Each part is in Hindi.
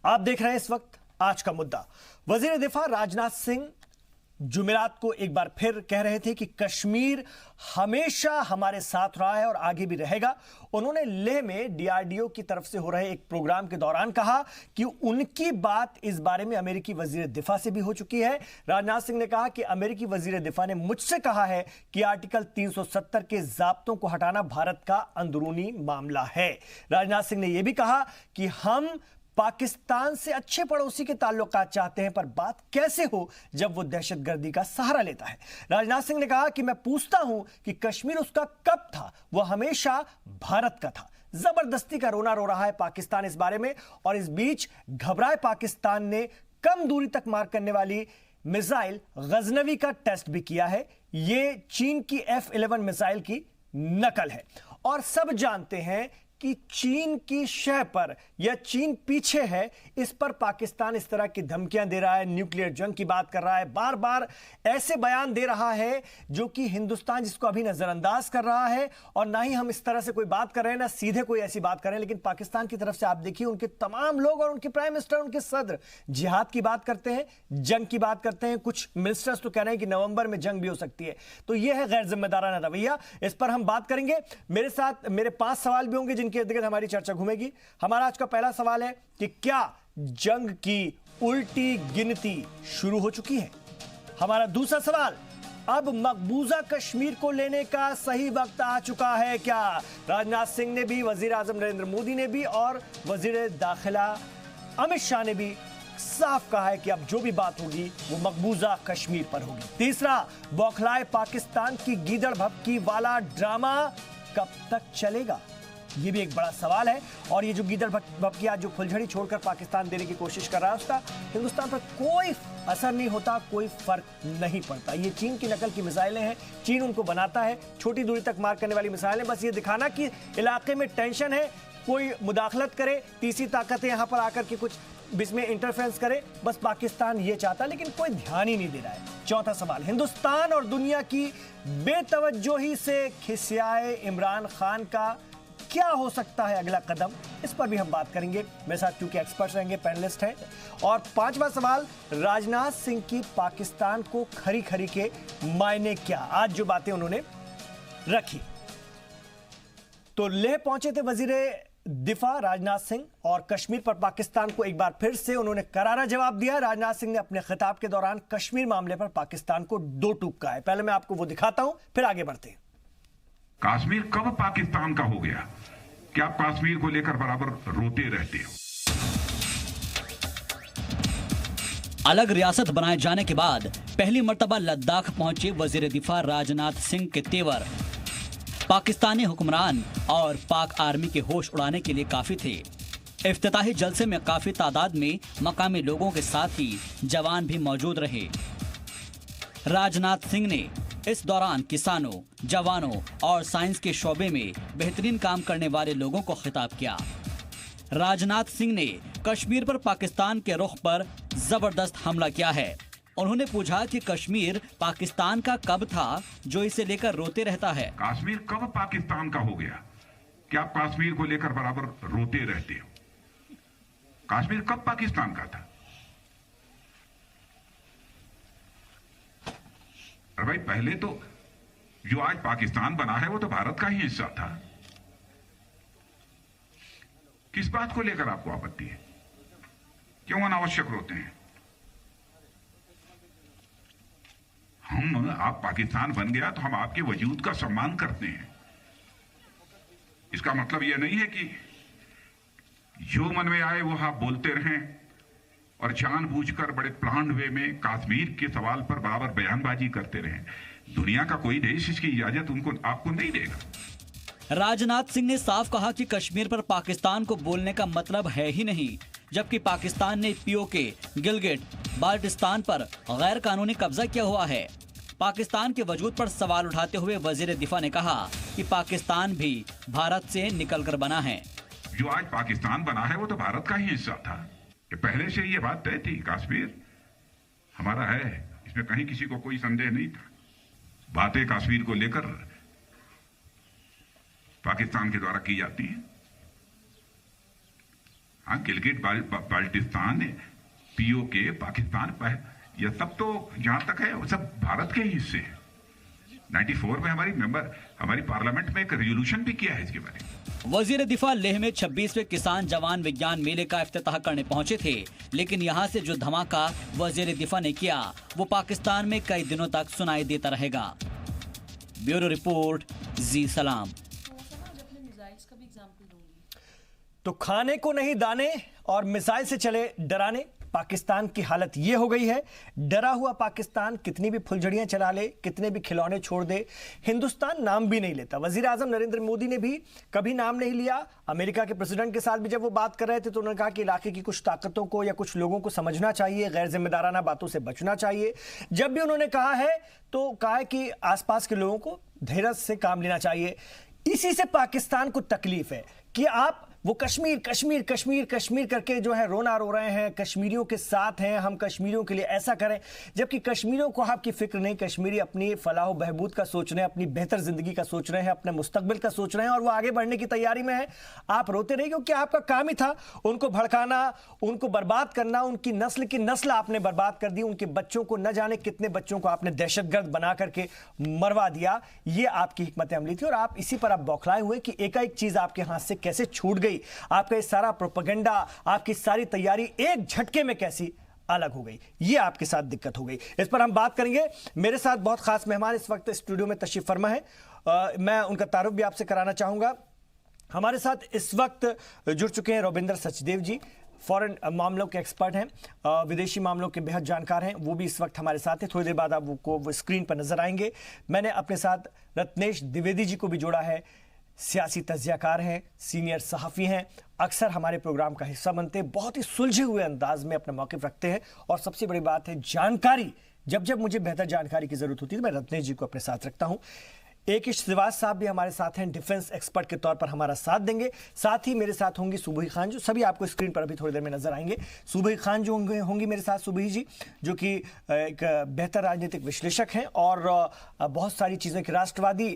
आप देख रहे हैं इस वक्त आज का मुद्दा। वजीर दिफा राजनाथ सिंह जुमेरात को एक बार फिर कह रहे थे कि कश्मीर हमेशा हमारे साथ रहा है और आगे भी रहेगा। उन्होंने लेह में डीआरडीओ की तरफ से हो रहे एक प्रोग्राम के दौरान कहा कि उनकी बात इस बारे में अमेरिकी वजीर दिफा से भी हो चुकी है। राजनाथ सिंह ने कहा कि अमेरिकी वजीर दिफा ने मुझसे कहा है कि आर्टिकल 370 के जाब्तों को हटाना भारत का अंदरूनी मामला है। राजनाथ सिंह ने यह भी कहा कि हम पाकिस्तान से अच्छे पड़ोसी के ताल्लुकात चाहते हैं, पर बात कैसे हो जब वो दहशतगर्दी का सहारा लेता है। राजनाथ सिंह ने कहा कि मैं पूछता हूं कि कश्मीर उसका कब था, वो हमेशा भारत का था। जबरदस्ती का रोना रो रहा है पाकिस्तान इस बारे में, और इस बीच घबराए पाकिस्तान ने कम दूरी तक मार करने वाली मिसाइल गजनवी का टेस्ट भी किया है। यह चीन की F-11 मिसाइल की नकल है और सब जानते हैं कि चीन की शह पर या चीन पीछे है, इस पर पाकिस्तान इस तरह की धमकियां दे रहा है, न्यूक्लियर जंग की बात कर रहा है, बार बार ऐसे बयान दे रहा है जो कि हिंदुस्तान जिसको अभी नजरअंदाज कर रहा है। और ना ही हम इस तरह से कोई बात कर रहे हैं, ना सीधे कोई ऐसी बात कर रहे हैं, लेकिन पाकिस्तान की तरफ से आप देखिए उनके तमाम लोग और उनके प्राइम मिनिस्टर, उनके सदर जिहाद की बात करते हैं, जंग की बात करते हैं। कुछ मिनिस्टर्स तो कह रहे हैं कि नवंबर में जंग भी हो सकती है। तो यह है गैर जिम्मेदाराना रवैया, इस पर हम बात करेंगे। मेरे साथ मेरे 5 सवाल भी होंगे जिनके इर्द गिर्द हमारी चर्चा घूमेगी। हमारा आज का पहला सवाल है कि क्या जंग की उल्टी गिनती शुरू हो चुकी है। हमारा दूसरा सवाल, अब मकबूजा कश्मीर को लेने का सही वक्त आ चुका है क्या। राजनाथ सिंह ने भी, वजीर आजम नरेंद्र मोदी ने भी और वजीर दाखिला अमित शाह ने भी साफ कहा है कि अब जो भी बात होगी वो मकबूजा कश्मीर पर होगी। तीसरा, बौखलाए पाकिस्तान की गीदड़ भभकी वाला ड्रामा कब तक चलेगा, ये भी एक बड़ा सवाल है। और ये जो गीदड़ भभकी आज जो फुलझड़ी छोड़कर पाकिस्तान देने की कोशिश कर रहा है, उसका हिंदुस्तान पर कोई असर नहीं होता, कोई फर्क नहीं पड़ता। ये चीन की नकल की मिसाइलें हैं, चीन उनको बनाता है, छोटी दूरी तक मार करने वाली मिसाइलें, बस ये दिखाना कि इलाके में टेंशन है, कोई मुदाखलत करे, तीसरी ताकतें यहां पर आकर के कुछ इसमें इंटरफेरेंस करे, बस पाकिस्तान ये चाहता, लेकिन कोई ध्यान ही नहीं दे रहा है। चौथा सवाल, हिंदुस्तान और दुनिया की बेतवज्जोही से खिसियाए इमरान खान का क्या हो सकता है अगला कदम, इस पर भी हम बात करेंगे। मेरे साथ क्योंकि एक्सपर्ट्स रहेंगे, पैनलिस्ट हैं। और पांचवा सवाल, राजनाथ सिंह की पाकिस्तान को खरी खरी के मायने क्या, आज जो बातें उन्होंने रखी। तो लेह पहुंचे थे वजीर दिफा राजनाथ सिंह और कश्मीर पर पाकिस्तान को एक बार फिर से उन्होंने करारा जवाब दिया। राजनाथ सिंह ने अपने खिताब के दौरान कश्मीर मामले पर पाकिस्तान को दो टूक कहा है। पहले मैं आपको वो दिखाता हूं, फिर आगे बढ़ते हैं। कश्मीर कब पाकिस्तान का हो गया कि आप कश्मीर को लेकर बराबर रोते रहते हो। अलग रियासत बनाए जाने के बाद पहली मर्तबा लद्दाख पहुंचे वजीर दिफा राजनाथ सिंह के तेवर पाकिस्तानी हुक्मरान और पाक आर्मी के होश उड़ाने के लिए काफी थे। इफ्तिताही जलसे में काफी तादाद में मकामी लोगों के साथ ही जवान भी मौजूद रहे। राजनाथ सिंह ने इस दौरान किसानों, जवानों और साइंस के शोबे में बेहतरीन काम करने वाले लोगों को खिताब किया। राजनाथ सिंह ने कश्मीर पर पाकिस्तान के रुख पर जबरदस्त हमला किया है। उन्होंने पूछा कि कश्मीर पाकिस्तान का कब था जो इसे लेकर रोते रहता है। कश्मीर कब पाकिस्तान का हो गया कि आप कश्मीर को लेकर बराबर रोते रहते हो। कश्मीर कब पाकिस्तान का था। अरे भाई, पहले तो जो आज पाकिस्तान बना है वो तो भारत का ही हिस्सा था। किस बात को लेकर आपको आपत्ति है, क्यों अनावश्यक रोते हैं। आप पाकिस्तान बन गया तो हम आपके वजूद का सम्मान करते हैं। इसका मतलब यह नहीं है कि जो मन में आए वो आप बोलते रहें और जानबूझकर बड़े प्लान्ड वे में कश्मीर के सवाल पर बराबर बयानबाजी करते रहें। दुनिया का कोई देश इसकी इजाजत आपको नहीं देगा। राजनाथ सिंह ने साफ कहा कि कश्मीर पर पाकिस्तान को बोलने का मतलब है ही नहीं, जबकि पाकिस्तान ने पीओके, गिलगिट, बाल्टिस्तान पर गैर कानूनी कब्जा किया हुआ है। पाकिस्तान के वजूद पर सवाल उठाते हुए वजीर दिफा ने कहा कि पाकिस्तान भी भारत से निकलकर बना है। जो आज पाकिस्तान बना है वो तो भारत का ही हिस्सा था। कि पहले से ये बात तय थी, कश्मीर हमारा है, इसमें कहीं किसी को कोई संदेह नहीं था। बातें कश्मीर को लेकर पाकिस्तान के द्वारा की जाती हैं। हाँ, गिलगिट बाल्टिस्तान, पीओके, पाकिस्तान, ये सब तो जहां तक है वो सब भारत के ही हिस्से हैं। 94 में हमारी पार्लियामेंट में एक रेजोल्यूशन भी किया है इसके बारे में। वजीर दिफा लेह में 26वें किसान जवान विज्ञान मेले का इफ्तिताह करने पहुंचे थे, लेकिन यहां से जो धमाका वजीर दिफा ने किया वो पाकिस्तान में कई दिनों तक सुनाई देता रहेगा। ब्यूरो रिपोर्ट, जी सलाम। तो खाने को नहीं दाने और मिसाइल से चले डराने, पाकिस्तान की हालत यह हो गई है। डरा हुआ पाकिस्तान कितनी भी फुलझड़ियां चला ले, कितने भी खिलौने छोड़ दे, हिंदुस्तान नाम भी नहीं लेता। वजीर आजम नरेंद्र मोदी ने भी कभी नाम नहीं लिया। अमेरिका के प्रेसिडेंट के साथ भी जब वो बात कर रहे थे तो उन्होंने कहा कि इलाके की कुछ ताकतों को या कुछ लोगों को समझना चाहिए, गैर जिम्मेदाराना बातों से बचना चाहिए। जब भी उन्होंने कहा है तो कहा है कि आसपास के लोगों को धैर्य से काम लेना चाहिए। इसी से पाकिस्तान को तकलीफ है कि आप वो कश्मीर कश्मीर कश्मीर कश्मीर करके जो है रोना रो रहे हैं, कश्मीरियों के साथ हैं, हम कश्मीरियों के लिए ऐसा करें, जबकि कश्मीरियों को आपकी फिक्र नहीं। कश्मीरी अपनी फलाह बहबूद का सोच रहे हैं, अपनी बेहतर जिंदगी का सोच रहे हैं, अपने मुस्तकबिल का सोच रहे हैं और वो आगे बढ़ने की तैयारी में है। आप रोते रहिए क्योंकि आपका काम ही था उनको भड़काना, उनको बर्बाद करना। उनकी नस्ल की नस्ल आपने बर्बाद कर दी। उनके बच्चों को न जाने कितने बच्चों को आपने दहशतगर्द बना करके मरवा दिया। ये आपकी हिकमत अमली थी और आप इसी पर आप बौखलाए हुए कि एकाएक चीज आपके हाथ से कैसे छूट गई। आपका ये सारा प्रोपेगेंडा, आपकी सारी तैयारी एक झटके में कैसी अलग हो गई, ये आपके साथ दिक्कत हो गई। इस पर हम बात करेंगे। मेरे साथ बहुत खास मेहमान इस वक्त स्टूडियो में तशरीफ फरमा है। मैं उनका तारुफ भी आपसे कराना चाहूंगा। हमारे साथ इस वक्त जुड़ चुके हैं रविंद्र सचदेव जी, फॉरेन मामलों के एक्सपर्ट हैं, विदेशी मामलों के बेहद जानकार हैं। वो भी इस वक्त हमारे साथ हैं। थोड़ी देर बाद आपको वो स्क्रीन पर नजर आएंगे। मैंने अपने साथ रत्नेश द्विवेदी जी को भी जोड़ा है। सियासी तज्जियाकार हैं, सीनियर सहाफ़ी हैं, अक्सर हमारे प्रोग्राम का हिस्सा बनते हैं, बहुत ही सुलझे हुए अंदाज में अपना मौक़िफ़ रखते हैं और सबसे बड़ी बात है जानकारी। जब जब मुझे बेहतर जानकारी की ज़रूरत होती है तो मैं रत्नेश जी को अपने साथ रखता हूं। A.K. श्रीवास्तव साहब भी हमारे साथ हैं, डिफेंस एक्सपर्ट के तौर पर हमारा साथ देंगे। साथ ही मेरे साथ होंगी सुबही खान, जो सभी आपको स्क्रीन पर अभी थोड़ी देर में नजर आएंगे। सुबही खान जो होंगी मेरे साथ, सुबही जी जो कि एक बेहतर राजनीतिक विश्लेषक हैं और बहुत सारी चीज़ें की राष्ट्रवादी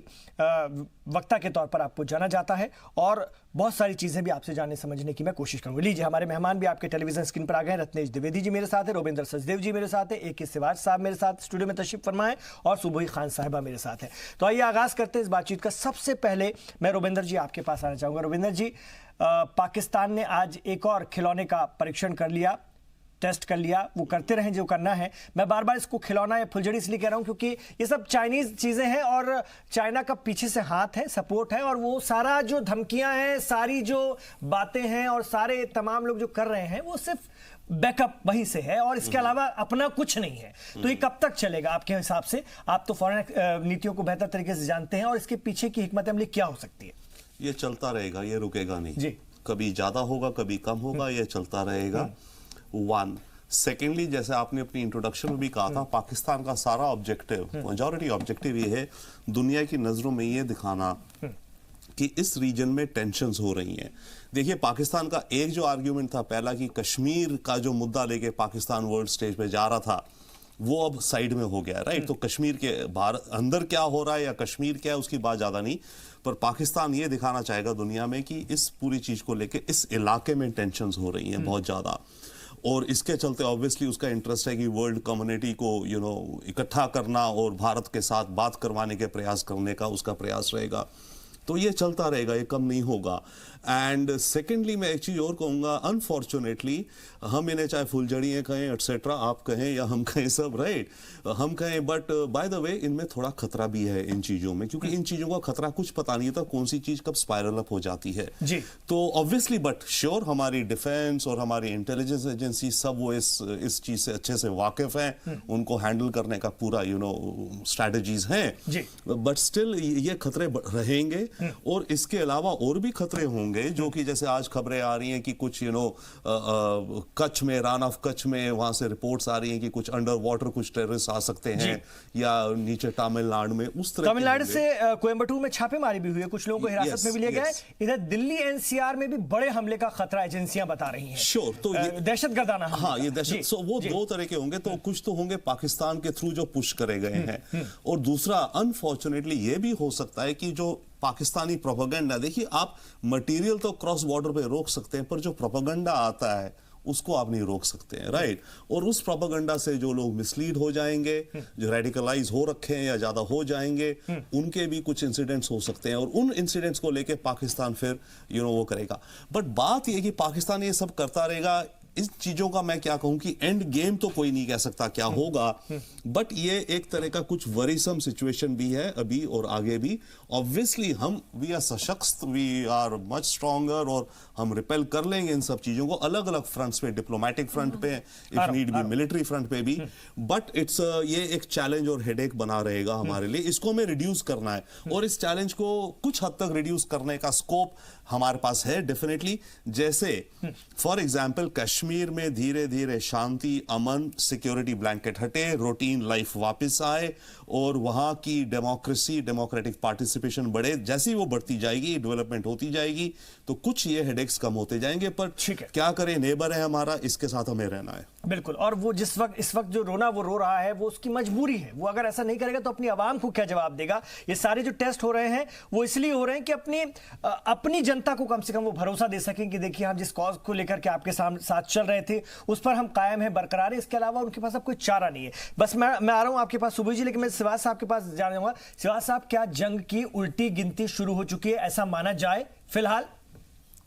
वक्ता के तौर पर आपको जाना जाता है और बहुत सारी चीज़ें भी आपसे जानने समझने की मैं कोशिश करूंगा। लीजिए, हमारे मेहमान भी आपके टेलीविजन स्क्रीन पर आ गए। रत्नेश द्विवेदी जी मेरे साथ है, रविंद्र सचदेव जी मेरे साथ है, A.K. श्रीवास्तव साहब मेरे साथ स्टूडियो में तशरीफ फरमा है और सुबही खान साहिबा मेरे साथ है। तो आइए आगाज करते हैं इस बातचीत का। सबसे पहले मैं रविंद्र जी आपके पास आना चाहूंगा। रविंद्र जी, पाकिस्तान ने आज एक और खिलौने का परीक्षण कर लिया, टेस्ट कर लिया। वो करते रहें जो करना है। मैं बार बार इसको खिलौना या फुलझड़ी इसलिए कह रहा हूं क्योंकि ये सब चाइनीज चीजें हैं और चाइना का पीछे से हाथ है, सपोर्ट है और वो सारा जो धमकियां हैं, सारी जो बातें हैं और सारे तमाम लोग जो कर रहे हैं वो सिर्फ बैकअप वहीं से है और इसके अलावा अपना कुछ नहीं है। तो ये कब तक चलेगा आपके हिसाब से? आप तो फॉरेन नीतियों को बेहतर तरीके से जानते हैं और इसके पीछे की हिकमत अमली क्या हो सकती है? ये चलता रहेगा, ये रुकेगा नहीं जी। कभी ज्यादा होगा, कभी कम होगा, ये चलता रहेगा। वन सेकेंडली, जैसे आपने अपनी इंट्रोडक्शन में भी कहा था, पाकिस्तान का सारा ऑब्जेक्टिव, मेजॉरिटी ऑब्जेक्टिव ये है दुनिया की नजरों में ये दिखाना कि इस रीजन में टेंशन्स हो रही हैं। देखिए, पाकिस्तान का एक जो आर्ग्यूमेंट था पहला कि कश्मीर का जो मुद्दा लेके पाकिस्तान वर्ल्ड स्टेज पे जा रहा था वो अब साइड में हो गया, राइट? तो कश्मीर के बाहर अंदर क्या हो रहा है या कश्मीर क्या है उसकी बात ज्यादा नहीं, पर पाकिस्तान ये दिखाना चाहेगा दुनिया में कि इस पूरी चीज को लेके इस इलाके में टेंशन्स हो रही हैं बहुत ज्यादा और इसके चलते ऑब्वियसली उसका इंटरेस्ट है कि वर्ल्ड कम्युनिटी को इकट्ठा करना और भारत के साथ बात करवाने के प्रयास करने का उसका प्रयास रहेगा। तो ये चलता रहेगा, ये कम नहीं होगा। एंड सेकेंडली मैं एक चीज़ और कहूँगा, अनफॉर्चुनेटली हम इन्हें चाहे फुलझड़ियाँ कहें एटसेट्रा आप कहें या हम कहें सब, राइट, हम कहें, बट बाय द वे इनमें थोड़ा खतरा भी है इन चीज़ों में, क्योंकि इन चीज़ों का खतरा कुछ पता नहीं था कौन सी चीज़ कब स्पाइरल अप हो जाती है जी। तो ऑब्वियसली बट श्योर हमारी डिफेंस और हमारी इंटेलिजेंस एजेंसी सब वो इस चीज़ से अच्छे से वाकिफ हैं, उनको हैंडल करने का पूरा स्ट्रैटेजीज हैं, बट स्टिल ये खतरे रहेंगे और इसके अलावा और भी खतरे होंगे जो कि जैसे आज खबरें आ रही हैं कि कुछ कच्छ में, रान ऑफ कच्छ में वहां से रिपोर्ट्स आ रही हैं कि कुछ अंडर वाटर कुछ टेररिस्ट आ सकते हैं या नीचे तमिलनाडु में उस तरह। तमिलनाडु से कोयम्बटूर में छापेमारी भी हुई है, कुछ लोगों को हिरासत में भी लिया गया है। इधर दिल्ली NCR में भी बड़े हमले का खतरा एजेंसियां बता रही हैं। श्योर, तो दहशतगर्दाना, हाँ, ये दहशत, सो वो दो तरह के होंगे। तो कुछ तो होंगे पाकिस्तान के थ्रू जो पुश करे गए हैं और दूसरा अनफॉर्चुनेटली ये भी हो सकता है कि जो पाकिस्तानी प्रोपेगेंडा, देखिए आप मटेरियल तो क्रॉस बॉर्डर पे रोक सकते हैं, पर जो प्रोपेगेंडा आता है उसको आप नहीं रोक सकते हैं, राइट। और उस प्रोपेगेंडा से जो लोग मिसलीड हो जाएंगे, जो रेडिकलाइज हो रखे हैं या ज्यादा हो जाएंगे, उनके भी कुछ इंसिडेंट्स हो सकते हैं, और उन इंसिडेंट्स को लेके पाकिस्तान फिर वो करेगा। बट बात यह कि पाकिस्तान ये सब करता रहेगा, इस चीजों का मैं क्या कहूं कि एंड गेम तो कोई नहीं कह सकता क्या होगा, बट ये एक तरह का कुछ वरीसम सिचुएशन भी है अभी और आगे भी। ऑब्वियसली हम वी आर सशक्त, वी आर मच स्ट्रॉन्गर, और हम रिपेल कर लेंगे इन सब चीजों को अलग अलग फ्रंट्स पे, डिप्लोमेटिक फ्रंट पे, if need be military front पे भी। बट इट्स ये एक चैलेंज और हेडेक बना रहेगा हमारे लिए, इसको हमें रिड्यूस करना है, और इस चैलेंज को कुछ हद तक रिड्यूस करने का स्कोप हमारे पास है डेफिनेटली। जैसे फॉर एग्जाम्पल कश्मीर में धीरे धीरे शांति, अमन, सिक्योरिटी ब्लैंकेट हटे, रूटीन लाइफ वापस आए, और वहां की डेमोक्रेसी, डेमोक्रेटिक पार्टिसिपेशन बढ़े। जैसे ही वो बढ़ती जाएगी, डेवलपमेंट होती जाएगी, तो कुछ ये हेडेक्स कम होते जाएंगे। पर क्या करें, नेबर है हमारा, इसके साथ हमें रहना है। बिल्कुल। और वो इस वक्त जो रोना वो रो रहा है, वो उसकी मजबूरी है। वो अगर ऐसा नहीं करेगा तो अपनी आवाम को क्या जवाब देगा। ये सारे जो टेस्ट हो रहे हैं वो इसलिए हो रहे हैं कि अपनी जनता को कम से कम वो भरोसा दे सकें कि देखिए हम जिस कॉज को लेकर के आपके साथ चल रहे थे उस पर हम कायम हैं, बरकरार है। इसके अलावा उनके पास अब कोई चारा नहीं है। बस मैं आ रहा हूं आपके पास सुबह जी, लेकिन मैं सिवाज साहब के पास जाना चाहूंगा। सिवाज साहब, क्या जंग की उल्टी गिनती शुरू हो चुकी है, ऐसा माना जाए फिलहाल?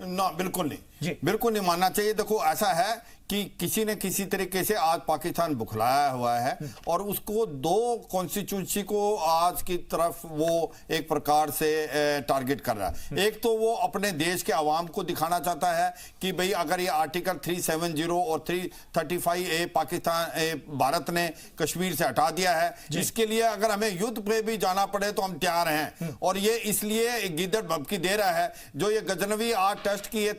ना, बिल्कुल नहीं, बिल्कुल नहीं मानना चाहिए। देखो ऐसा है कि किसी न किसी तरीके से आज पाकिस्तान बुखलाया हुआ है, और उसको दो कॉन्स्टिट्यूंसी को आज की तरफ वो एक प्रकार से टारगेट कर रहा है। एक तो वो अपने देश के अवाम को दिखाना चाहता है कि भाई अगर ये आर्टिकल 370 और 335A पाकिस्तान भारत ने कश्मीर से हटा दिया है, इसके लिए अगर हमें युद्ध पे भी जाना पड़े तो हम तैयार हैं। और ये इसलिए गिद्दड़ भभकी दे रहा है। जो ये गजनवी आज टेस्ट की है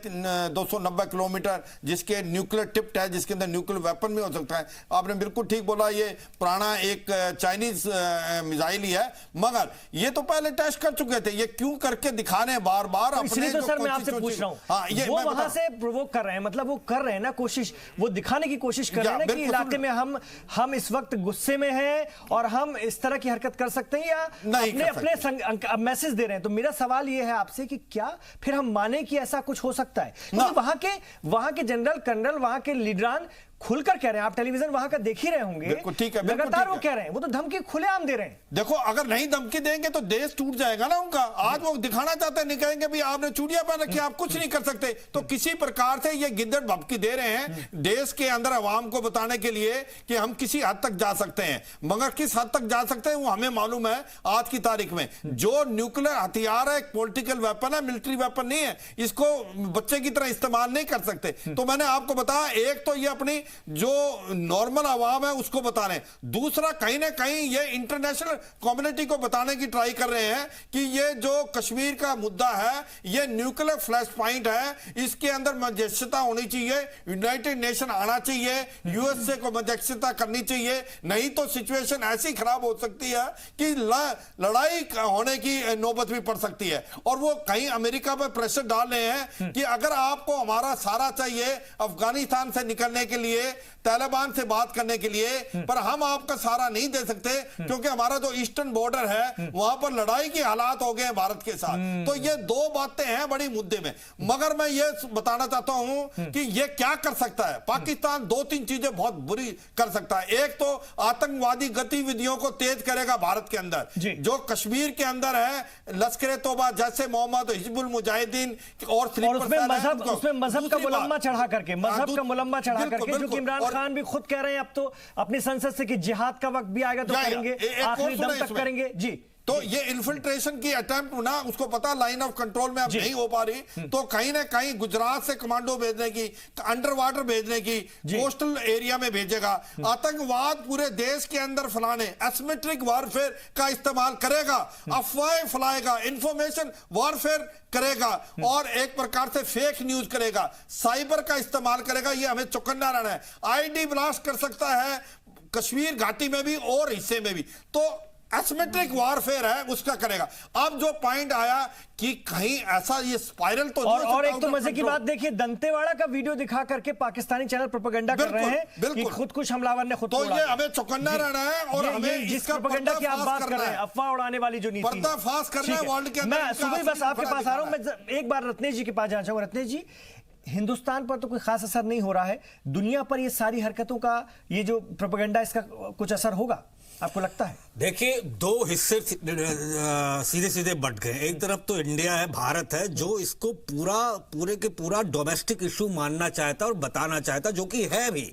290 किलोमीटर, जिसके न्यूक्लियर टिप्ड है, जिसके अंदर न्यूक्लियर वेपन भी हो सकता है। आपने बिल्कुल ठीक बोला, ये पुराना एक चाइनीज मिसाइल ही है, मगर ये तो पहले टेस्ट कर चुके थे। ये क्यों करके दिखा रहे हैं बार बार? इसलिए तो सर मैं आपसे पूछ रहा हूं, वो वहां से प्रोवोक कर रहे हैं, मतलब वो कर रहे हैं ना कोशिश, वो दिखाने की कोशिश कर रहे हैं कि इलाके में हम इस वक्त गुस्से में हैं और हम इस तरह की हरकत कर सकते हैं, या अपने मैसेज दे रहे हैं। तो मेरा सवाल ये है आपसे कि क्या फिर हम माने कि ऐसा कुछ हो सकता है? वहां के जनरल कर्नल, वहां के लीडरान खुलकर कह रहे हैं, आप टेलीविजन वहां का देख ही रहे होंगे, ठीक है, लगातार वो कह रहे हैं, वो तो धमकी खुलेआम दे रहे हैं। देखो अगर नहीं धमकी देंगे तो देश टूट जाएगा ना उनका। आज वो दिखाना चाहते हैं, नहीं कहेंगे भी आपने चूड़ियां पहन रखी, आप कुछ नहीं कर सकते। तो किसी प्रकार से ये गिद्दड़ भभकी दे रहे हैं देश के अंदर अवाम को बताने के लिए कि हम किसी हद तक जा सकते हैं, मगर किस हद तक जा सकते हैं वो हमें मालूम है। आज की तारीख में जो न्यूक्लियर हथियार है, एक पॉलिटिकल वेपन है, मिलिट्री वेपन नहीं है, इसको बच्चे की तरह इस्तेमाल नहीं कर सकते। तो मैंने आपको बताया, एक तो ये अपनी जो नॉर्मल आवाम है उसको बता रहे हैं, दूसरा कहीं ना कहीं ये इंटरनेशनल कम्युनिटी को बताने की ट्राई कर रहे हैं कि ये जो कश्मीर का मुद्दा है ये न्यूक्लियर फ्लैश पॉइंट है, इसके अंदर मध्यस्थता होनी चाहिए, यूनाइटेड नेशन आना चाहिए, यूएसए को मध्यस्थता करनी चाहिए, नहीं तो सिचुएशन ऐसी खराब हो सकती है कि लड़ाई होने की नौबत भी पड़ सकती है। और वो कहीं अमेरिका पर प्रेशर डाल रहे हैं कि अगर आपको हमारा सहारा चाहिए अफगानिस्तान से निकलने के लिए, तालिबान से बात करने के लिए, पर हम आपका सहारा नहीं दे सकते क्योंकि हमारा जो ईस्टर्न बॉर्डर है वहां पर लड़ाई के हालात हो गए हैं भारत के साथ। तो ये दो बातें हैं बड़ी मुद्दे में। मगर मैं ये बताना चाहता हूं कि ये क्या कर सकता है पाकिस्तान, दो तीन चीजें बहुत बुरी कर सकता है। एक तो आतंकवादी गतिविधियों को तेज करेगा भारत के अंदर, जो कश्मीर के अंदर है, लश्कर तौबा, जैसे मोहम्मद, हिजबुल मुजाहिदीन और उसमें मजहब का मुलम्मा चढ़ा करके, मजहब का मुलम्मा चढ़ा करके, जो कि इमरान खान भी खुद कह रहे हैं अब तो अपनी संसद से कि जिहाद का वक्त भी आएगा तो करेंगे, आखिरी दम तक करेंगे। जी, तो ये इन्फिल्ट्रेशन की अटेम्प्ट ना, उसको पता लाइन ऑफ कंट्रोल में अब नहीं हो पा रही, तो कहीं ना कहीं गुजरात से कमांडो भेजने की, अंडर वाटर भेजने की, कोस्टल एरिया में भेजेगा, आतंकवाद पूरे देश के अंदर फैलाने, एसिमेट्रिक वारफेयर का इस्तेमाल करेगा, अफवाहें फैलाएगा, इंफॉर्मेशन वारफेयर करेगा, और एक प्रकार से फेक न्यूज करेगा, साइबर का इस्तेमाल करेगा। ये हमें चौकन्ना रहना है। आईडी ब्लास्ट कर सकता है कश्मीर घाटी में भी और हिस्से में भी। तो एसिमेट्रिक वॉरफेयर है उसका करेगा। अब जो पॉइंट आया कि कहीं ऐसा ये स्पाइरल तो और एक तो मजे की बात देखिए, दंतेवाड़ा का वीडियो दिखा करके पाकिस्तानी चैनल प्रोपेगेंडा कर रहे हैं कि खुद कुछ हमलावर ने खुद तो ये हमें चौकन्ना रहना है और हमें जिस प्रोपेगेंडा की आप बात कर रहे हैं, अफवाह उड़ाने वाली जो नीति है, पर्दाफाश करना है वर्ल्ड के अंदर। मैं सुबह बस आपके पास आ रहा हूं, मैं एक बार रत्नेश जी के पास जाना चाहूंगा। रत्नेश जी, हिंदुस्तान पर तो कोई खास असर नहीं हो रहा है, दुनिया पर ये सारी हरकतों का, ये जो प्रोपेगेंडा, इसका कुछ असर होगा आपको लगता है? देखिए, दो हिस्से सीधे सीधे बट गए। एक तरफ तो इंडिया है, भारत है, जो इसको पूरे के पूरा डोमेस्टिक इशू मानना चाहता है और बताना चाहता है, जो कि है भी।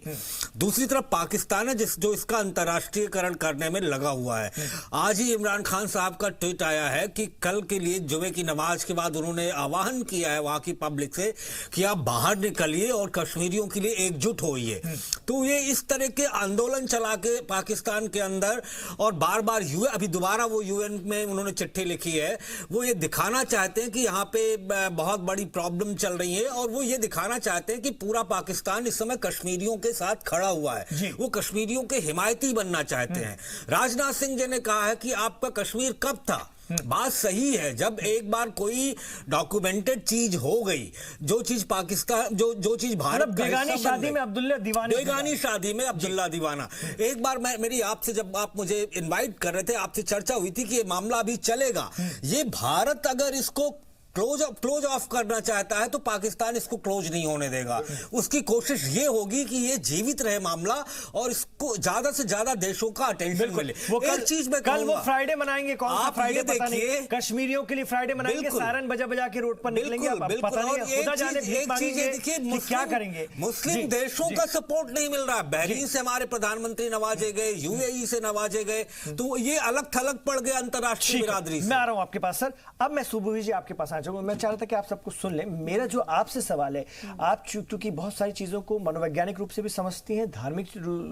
दूसरी तरफ पाकिस्तान है जो इसका अंतर्राष्ट्रीयकरण करने में लगा हुआ है। आज ही इमरान खान साहब का ट्वीट आया है कि कल के लिए जुमे की नमाज के बाद उन्होंने आह्वान किया है वहां की पब्लिक से कि आप बाहर निकलिए और कश्मीरियों के लिए एकजुट होइए। तो ये इस तरह के आंदोलन चला के पाकिस्तान के अंदर, और बार बार अभी दोबारा वो यूएन में उन्होंने चिट्ठी लिखी है, वो ये दिखाना चाहते हैं कि यहाँ पे बहुत बड़ी प्रॉब्लम चल रही है, और वो ये दिखाना चाहते हैं कि पूरा पाकिस्तान इस समय कश्मीरियों के साथ खड़ा हुआ है। वो कश्मीरियों के हिमायती बनना चाहते हैं। राजनाथ सिंह जी ने कहा है कि आपका कश्मीर कब था। बात सही है, जब एक बार कोई डॉक्यूमेंटेड चीज हो गई, जो चीज पाकिस्तान, जो चीज भारत, बेगानी शादी में अब्दुल्ला दीवाना, बेगानी शादी में अब्दुल्ला दीवाना। एक बार मेरी आपसे, जब आप मुझे इनवाइट कर रहे थे, आपसे चर्चा हुई थी कि ये मामला अभी चलेगा। ये भारत अगर इसको क्लोज ऑफ करना चाहता है तो पाकिस्तान इसको क्लोज नहीं होने देगा। उसकी कोशिश ये होगी कि ये जीवित रहे मामला, और इसको ज्यादा से ज्यादा देशों का अटेंशन मिले। वो एक चीज में कल वो फ्राइडे मनाएंगे, कौन सा फ्राइडे पता नहीं, कश्मीरियों के लिए फ्राइडे मनाएंगे, सायरन बजा बजा के रोड पर निकलेंगे, पता नहीं खुदा जाने भीख मांगेंगे कि क्या करेंगे। मुस्लिम देशों का सपोर्ट नहीं मिल रहा। बहरीन से हमारे प्रधानमंत्री नवाजे गए, यूएई से नवाजे गए, तो ये अलग थलग पड़ गए अंतरराष्ट्रीय बिरादरी से। मैं आ रहा हूं आपके पास सर। अब मैं सुबह जी आपके पास आ जाऊंगा। मैं चाह रहा था कि आप सब कुछ सुन लें। मेरा जो आपसे सवाल है, आप चूंकि बहुत सारी चीजों को मनोवैज्ञानिक रूप से भी समझती हैं, धार्मिक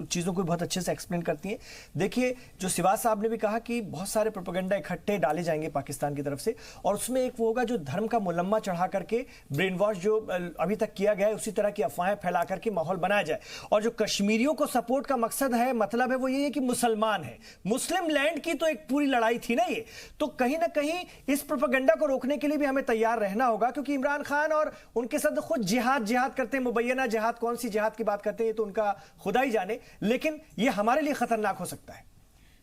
चीजों को बहुत अच्छे से एक्सप्लेन करती हैं। देखिए, जो सिवाज साहब ने भी कहा कि बहुत सारे प्रोपेगेंडा इकट्ठे डाले जाएंगे पाकिस्तान की तरफ से, और उसमें एक वो होगा जो धर्म का मुलम्मा चढ़ा करके ब्रेन वॉश जो अभी तक किया गया है, उसी तरह की अफवाहें फैला करके माहौल बनाया जाए। और जो कश्मीरियों को सपोर्ट का मकसद है, मतलब है, वो ये है कि मुसलमान है, मुस्लिम लैंड की तो एक पूरी लड़ाई थी ना ये। तो कहीं ना कहीं इस प्रोपेगेंडा को रोकने के लिए भी हमें तैयार रहना होगा, क्योंकि इमरान खान और उनके साथ खुद जिहाद करते हैं। मुबैना जिहाद, कौन सी जिहाद की बात करते हैं ये तो उनका खुदा ही जाने, लेकिन ये हमारे लिए खतरनाक हो सकता है।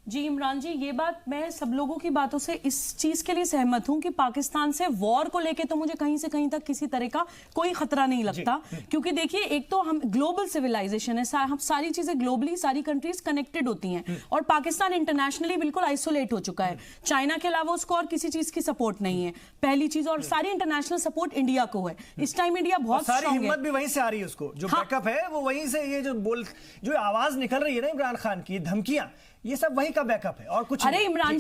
जी इमरान जी, ये बात मैं सब लोगों की बातों से इस चीज के लिए सहमत हूं कि पाकिस्तान से वॉर को लेके तो मुझे कहीं से कहीं तक किसी तरह का कोई खतरा नहीं लगता। क्योंकि देखिए, एक तो हम ग्लोबल सिविलाइजेशन है, हम सारी चीजें ग्लोबली, सारी कंट्रीज कनेक्टेड होती हैं, और पाकिस्तान इंटरनेशनली बिल्कुल आइसोलेट हो चुका है। चाइना के अलावा उसको और किसी चीज की सपोर्ट नहीं है, पहली चीज। और सारी इंटरनेशनल सपोर्ट इंडिया को है। इस टाइम इंडिया बहुत सारी हिम्मत भी वहीं से आ रही है, उसको जो बैकअप है वो वहीं से, ये जो आवाज निकल रही है ना इमरान खान की, धमकियां, ये सब वही का बैकअप है और कुछ। अरे इमरान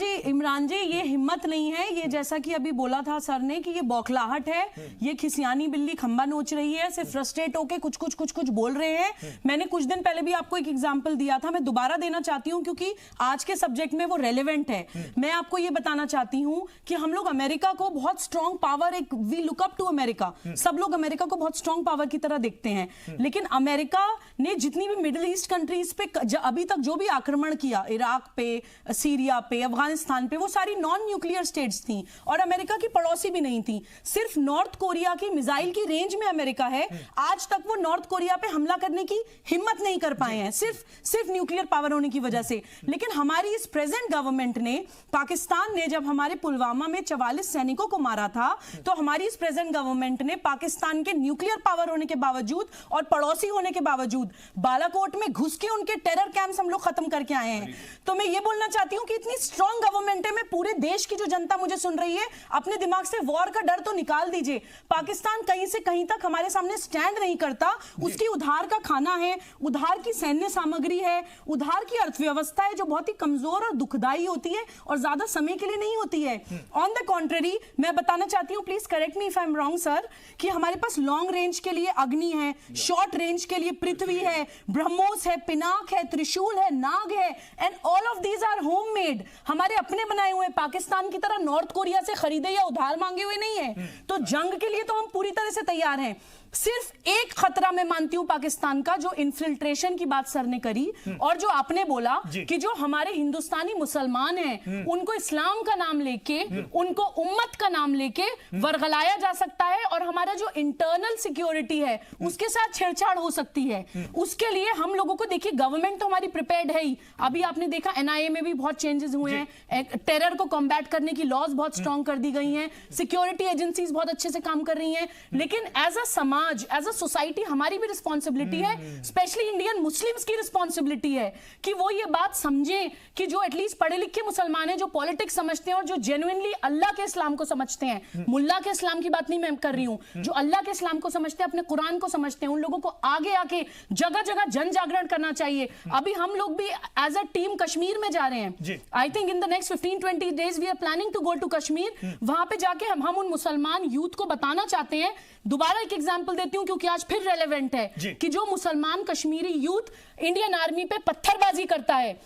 जी ये हिम्मत नहीं है, ये जैसा कि अभी बोला था सर ने कि ये बौखलाहट है, ये खिसियानी बिल्ली खंबा नोच रही है, सिर्फ फ्रस्ट्रेट होके कुछ बोल रहे हैं। मैंने कुछ दिन पहले भी आपको एक एग्जांपल दिया था, मैं दोबारा देना चाहती हूं क्योंकि आज के सब्जेक्ट में वो रेलेवेंट है। मैं आपको ये बताना चाहती हूं कि हम लोग अमेरिका को बहुत स्ट्रॉन्ग पावर, एक we look up to America, सब लोग अमेरिका को बहुत स्ट्रॉन्ग पावर की तरह देखते हैं। लेकिन अमेरिका ने जितनी भी मिडिल ईस्ट कंट्रीज पे अभी तक जो भी आक्रमण किया, इराक पे, सीरिया पे, अफगानिस्तान पे, वो सारी नॉन न्यूक्लियर स्टेट्स थी और अमेरिका की पड़ोसी भी नहीं थी। सिर्फ नॉर्थ कोरिया की मिसाइल की रेंज में अमेरिका है। आज तक वो नॉर्थ कोरिया पे हमला करने की हिम्मत नहीं कर पाए हैं, सिर्फ न्यूक्लियर पावर होने की वजह से। लेकिन हमारी इस प्रेजेंट गवर्नमेंट ने, पाकिस्तान ने जब हमारे पुलवामा में 44 सैनिकों को मारा था, तो हमारी इस प्रेजेंट गवर्नमेंट ने पाकिस्तान के न्यूक्लियर पावर होने के बावजूद और पड़ोसी होने के बावजूद बालाकोट में घुस के उनके टेरर कैंप्स हम लोग खत्म करके आए हैं। तो मैं ये बोलना चाहती हूं कि इतनी स्ट्रांग गवर्नमेंट है, मैं पूरे देश की जो जनता मुझे सुन रही है, अपने दिमाग से वॉर का डर तो निकाल दीजिए। पाकिस्तान कहीं से कहीं तक हमारे सामने स्टैंड नहीं करता। उसकी उधार का खाना है, उधार की सैन्य सामग्री है, उधार की अर्थव्यवस्था है जो बहुत ही कमजोर और दुखदाई होती है और ज्यादा समय के लिए नहीं होती है। ऑन द कॉन्ट्ररी, मैं बताना चाहती हूं, please correct me if I am wrong sir, कि हमारे पास लॉन्ग रेंज के लिए अग्नि है, शॉर्ट रेंज के लिए पृथ्वी है, ब्रह्मोस है, पिनाक है, त्रिशूल है, नाग है, and all of these are homemade, हमारे अपने बनाए हुए। पाकिस्तान की तरह नॉर्थ कोरिया से खरीदे या उधार मांगे हुए नहीं है। तो जंग के लिए तो हम पूरी तरह से तैयार हैं। सिर्फ एक खतरा मैं मानती हूं पाकिस्तान का, जो इन्फिल्ट्रेशन की बात सर ने करी और जो आपने बोला कि जो हमारे हिंदुस्तानी मुसलमान हैं उनको इस्लाम का नाम लेके, उनको उम्मत का नाम लेके वर्गलाया जा सकता है और हमारा जो इंटरनल सिक्योरिटी है उसके साथ छेड़छाड़ हो सकती है। उसके लिए हम लोगों को देखिए, गवर्नमेंट तो हमारी प्रिपेयर्ड है ही। अभी आपने देखा NIA में भी बहुत चेंजेस हुए हैं, टेरर को कॉम्बैट करने की लॉज बहुत स्ट्रॉन्ग कर दी गई हैं, सिक्योरिटी एजेंसीज बहुत अच्छे से काम कर रही हैं। लेकिन एज अ समाज, एज अ सोसाइटी हमारी भी रिस्पॉन्सिबिलिटी है, स्पेशली इंडियन मुस्लिम्स की रिस्पॉन्सिबिलिटी है कि वो ये बात समझें कि जो एटलीस्ट पढ़े लिखे मुसलमान हैं, जो पॉलिटिक्स समझते हैं और जो जेन्युइनली अल्लाह के इस्लाम को समझते हैं, मुल्ला के इस्लाम की बात नहीं मैं कर रही हूं, जो अल्लाह के इस्लाम को समझते हैं, अपने कुरान को समझते हैं, उन लोगों को आगे आके जगह जगह जन जागरण करना चाहिए। अभी हम लोग भी एज अ टीम कश्मीर में जा रहे हैं। I think in the next 15-20 days we are planning to go to Kashmir. वहां पे जाके हम उन मुसलमान यूथ को बताना चाहते हैं, दोबारा एक एग्जांपल देती हूं क्योंकि आज फिर रेलेवेंट है, कि जो मुसलमान कश्मीरी यूथ इंडियन आर्मी पे पत्थरबाजी करता है,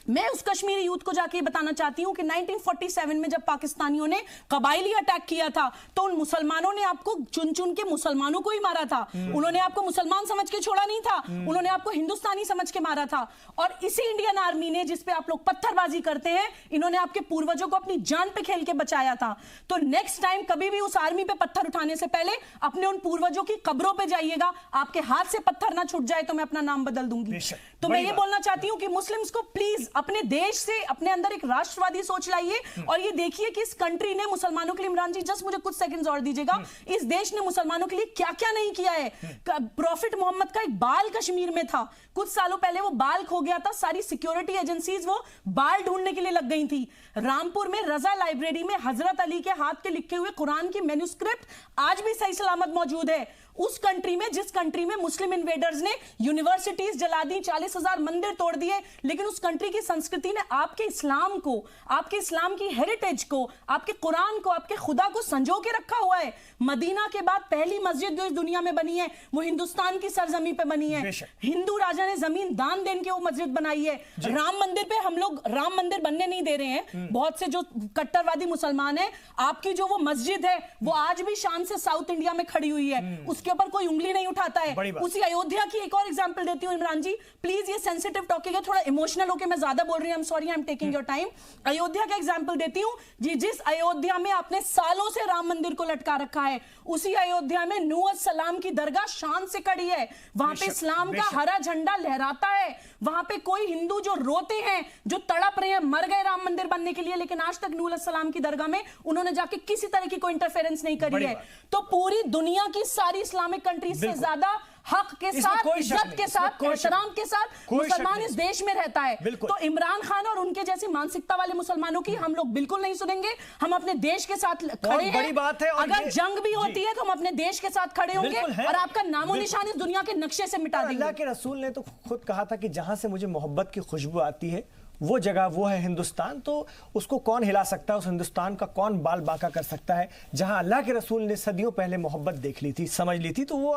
मैं उस कश्मीरी यूथ को जाके बताना चाहती हूं कि 1947 में जब पाकिस्तानियों ने कबायली अटैक किया था तो उन मुसलमानों ने आपको चुन चुन के मुसलमानों को ही मारा था। उन्होंने आपको मुसलमान समझ के छोड़ा नहीं था, उन्होंने आपको हिंदुस्तानी समझ के मारा था। और इसी इंडियन आर्मी ने, जिसपे आप लोग पत्थरबाजी करते हैं, इन्होंने आपके पूर्वजों को अपनी जान पे खेल के बचाया था। तो नेक्स्ट टाइम कभी भी उस आर्मी पे पत्थर उठाने से पहले अपने उन पूर्वजों की कब्रों पे जाइएगा। आपके हाथ से पत्थर ना छूट जाए तो मैं अपना नाम बदल दूंगी। तो मैं ये बोलना चाहती हूं कि मुस्लिम्स को प्लीज अपने देश से अपने अंदर एक राष्ट्रवादी सोच लाइए और ये देखिए कि इस कंट्री ने मुसलमानों के लिए, इमरान जी जस्ट मुझे कुछ सेकंड्स और दीजिएगा, इस देश ने मुसलमानों के लिए क्या क्या नहीं किया है। प्रॉफिट मोहम्मद का एक बाल कश्मीर में था, कुछ सालों पहले वो बाल खो गया था, सारी सिक्योरिटी एजेंसीज वो बाल ढूंढने के लिए लग गई थी। रामपुर में रजा लाइब्रेरी में हजरत अली के हाथ के लिखे हुए कुरान की मैन्युस्क्रिप्ट आज भी सही सलामत मौजूद है। उस कंट्री में, जिस कंट्री में मुस्लिम इन्वेडर्स ने यूनिवर्सिटीज जला दी, 40,000 मंदिर तोड़ दिए, लेकिन उस कंट्री की संस्कृति ने आपके इस्लाम को, आपके इस्लाम की हेरिटेज को, आपके कुरान को, आपके खुदा को संजो के रखा हुआ है। मदीना के बाद पहली मस्जिद जो इस दुनिया में बनी है वो हिंदुस्तान की सरजमी पे बनी है। हिंदू राजा ने जमीन दान देने के वो मस्जिद बनाई है। राम मंदिर पे हम लोग राम मंदिर बनने नहीं दे रहे हैं। बहुत से जो कट्टरवादी मुसलमान हैं, आपकी जो वो मस्जिद है वो आज भी शान से साउथ इंडिया में खड़ी हुई है, उसके ऊपर कोई उंगली नहीं उठाता है। उसी अयोध्या की एक और एग्जांपल देती हूं इमरान जी, प्लीज ये सेंसिटिव टॉपिक है, थोड़ा इमोशनल होकर मैं ज्यादा बोल रही हूं, I am sorry, I am taking your time. Ayodhya का एग्जांपल देती हूं जी, जिस अयोध्या में आपने सालों से राम मंदिर को लटका रखा है, उसी अयोध्या में नूह सलाम की दरगाह शान से खड़ी है। वहां पे इस्लाम का हरा झंडा लहराता है। वहां पे कोई हिंदू जो रोते हैं, जो तड़प रहे हैं, मर गए राम मंदिर बनने के लिए, लेकिन आज तक नूह सलाम की दरगाह में उन्होंने जाके किसी तरह की कोई इंटरफेरेंस नहीं करी है। तो पूरी दुनिया की सारी इस्लामिक कंट्रीज से ज्यादा हक के साथ, इज्जत के साथ, एहतराम के साथ मुसलमान इस देश में रहता है। तो इमरान खान और उनके जैसी मानसिकता वाले मुसलमानों की हम लोग बिल्कुल नहीं सुनेंगे। हम अपने देश के साथ खड़े हैं। बड़ी बात है। अगर जंग भी होती है तो हम अपने देश के साथ खड़े होंगे और आपका नामो निशान इस दुनिया के नक्शे से मिटा देंगे। अल्लाह के रसूल ने तो खुद कहा था कि जहां से मुझे मोहब्बत की खुशबू आती है वो जगह वो है हिंदुस्तान। तो उसको कौन हिला सकता है, उस हिंदुस्तान का कौन बाल बांका कर सकता है जहां अल्लाह के रसूल ने सदियों पहले मोहब्बत देख ली थी, समझ ली थी। तो वो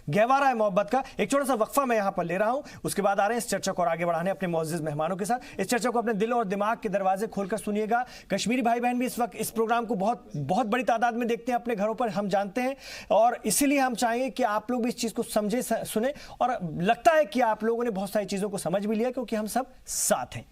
गहवारा है मोहब्बत का। एक छोटा सा वक्फा मैं यहां पर ले रहा हूं, उसके बाद आ रहे हैं इस चर्चा को और आगे बढ़ाने अपने मुअज़्ज़िज़ मेहमानों के साथ। इस चर्चा को अपने दिल और दिमाग के दरवाजे खोलकर सुनिएगा। कश्मीरी भाई बहन भी इस वक्त इस प्रोग्राम को बहुत बहुत बड़ी तादाद में देखते हैं अपने घरों पर, हम जानते हैं, और इसीलिए हम चाहेंगे कि आप लोग भी इस चीज को समझे, सुने, और लगता है कि आप लोगों ने बहुत सारी चीजों को समझ भी लिया क्योंकि हम सब साथ हैं।